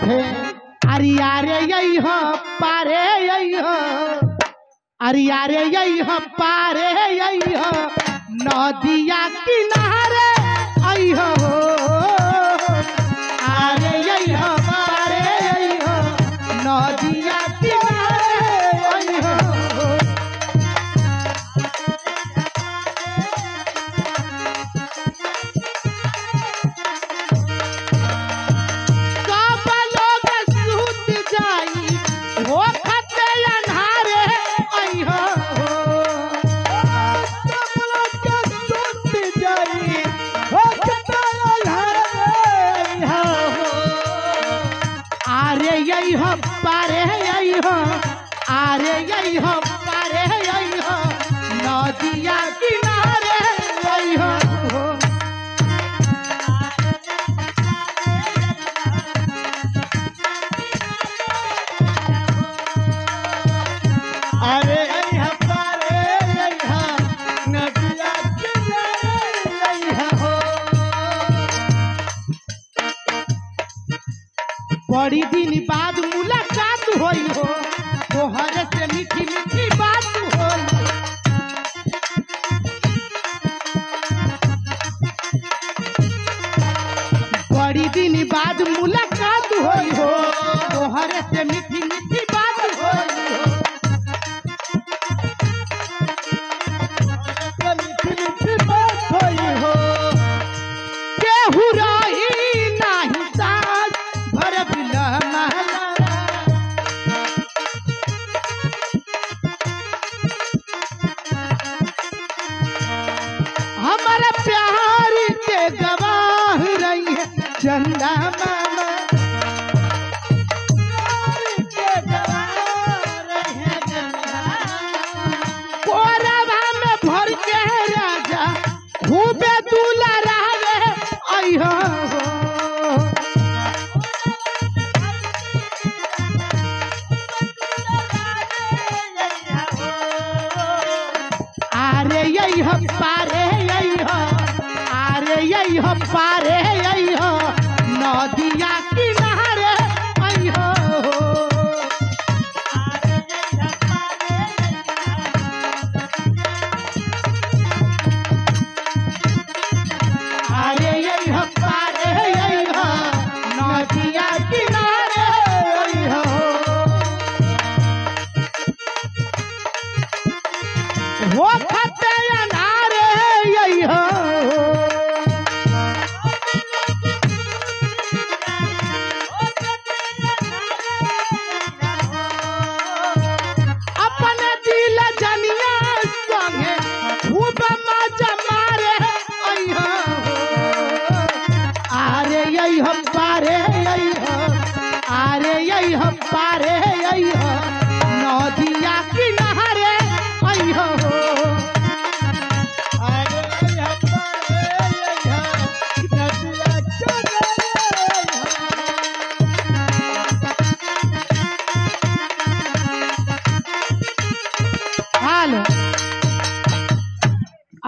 साथे अरियारे यही हो पारे यही हो अरियारे यही हो पारे यही हो नदिया किनारे आई हो अरे यही हो पारे यही हो नदिया किनारे आई हो यही हो पारे यही हो आरे यही हो पारे यही हो नदिया किनारे यही हो अरे यही हो पारे यही हो नदिया किनारे यही हो बड़ी दिन